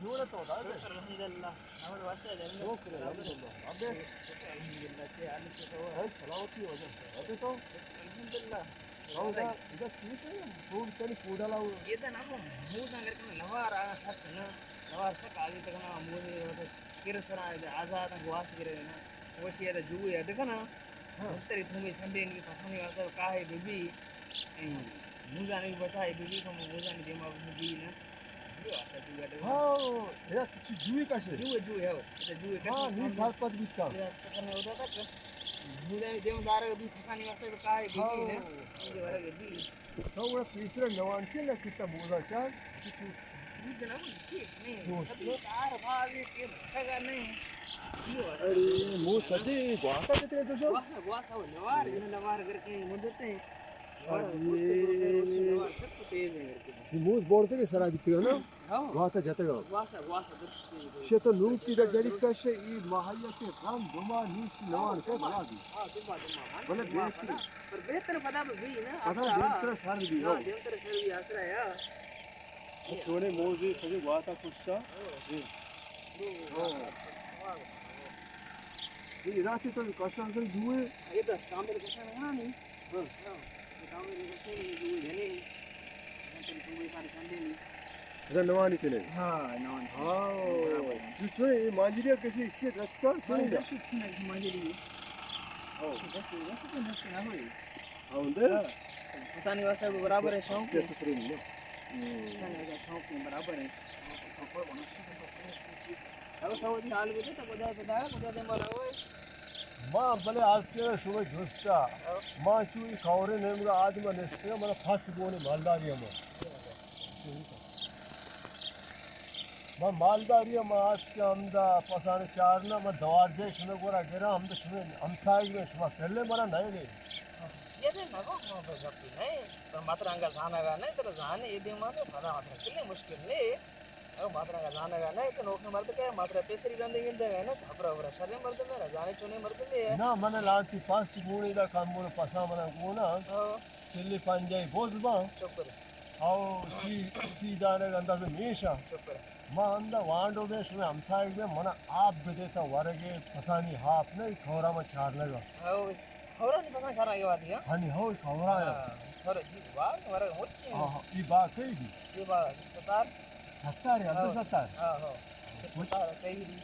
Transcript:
जोड़ा तो होता है अल्हम्दुलिल्लाह हमारे वास्ते जल्दी ओके अल्हम्दुलिल्लाह अबे अल्हम्दुलिल्लाह से आने से तो है सलामती हो जाए अबे तो अल्हम्दुलिल्लाह हौदा इधर ठीक है फूड चली फूड लाओ ये तो ना को मुंह संगर के लवार आ सक ना लवार सक आगे तक ना मुंह में किरसरा आजाद गुआस गिरे ना वो शेर जू है देखो ना तेरी तुम्हें संडे इनकी पसंद है तो का है बीबी मुंह जाने की बता है बीबी को मुंह जाने दिमाग में भी ना जो आसा जू है हाँ ये कुछ जूई का से जू है वो ये जू है हाँ नहीं साल पद भी का करने होता था मुंह जाने देमदार भी फसाने वास्ते तो का है बीबी ना ये वाला बीबी तो वो तीसरे नवान के ना कितना बोला चार मुझे ना ठीक नहीं सभी कार भाग के सगा नहीं अरे मुंह सजे वाका कितने तो जो वासा हो नवार इन नवार करके मुद्दते हैं और कुछ तो से रोज नवार सब तेज है करके मुंह बोलते के सरा दिखते हो ना वाता जाते हो वासा दर्शक शे तो लूट की जड़ी का से ई महाया के राम दुमा नीच नवान के बना दी हां दुमा मतलब बेहतर पर बेहतर पता भी ना आसरा बेहतर शर भी हो बेहतर शर भी आसरा है छोने मोजे सजे वाता कुछ था ये रात तो कष्ट कर जुए ये तो काम में कष्ट है नहीं हां काम में कष्ट नहीं जुए है नहीं तो जुए सारे संडे नहीं अगर नवानी के नहीं हां नवानी हां जो छोने ये मांजरिया कैसे इसके रचता छोने ना मांजरी हां तो ना होई हां उधर पता नहीं वास्ते बराबर है शौक कैसे करे नहीं ना शौक में बराबर है अब तो वो हाल में तो बजा दे मारा ओए मां भले आज के सुबह दोस्ता मां चुई खौरे ने मुरा आदमी ने से मला फस बोने मालदारी हम मां मालदारी हम आज के हमदा पसाने चार ना मैं दवार जे सुने गोरा गेरा हम तो सुने हम साइड में सुमा पहले मरा नहीं गई ये दे ना को जबकि नहीं तो मात्र अंगा जाना का नहीं तेरा जाने ये दे मात्र फला मात्र कितने मुश्किल ले मात्रा का जाने का नहीं तो नौकरी मर्द क्या मात्रा पैसे गंदे गिनते हैं ना खबर खबर शरीर मर्द मेरा जाने चुने मर्द में है ना मने लाती पांच गुणी दा काम बोले पसा मने को ना चिल्ली पंजाई बोझबा चुपर आओ सी जाने गंदा से मीशा चुपर मां अंदा वांडो में सुने हम साइड में मना आप भी देता वरगे पसानी हाफ नहीं खौरा में चार लगा आओ खौरा नहीं पता सारा ये बात है हनी हो खौरा है खौरा जी बात वरगे मुच्ची हां ई बात कही दी ये बात 70 70 है 70 हां हां 70 कही दी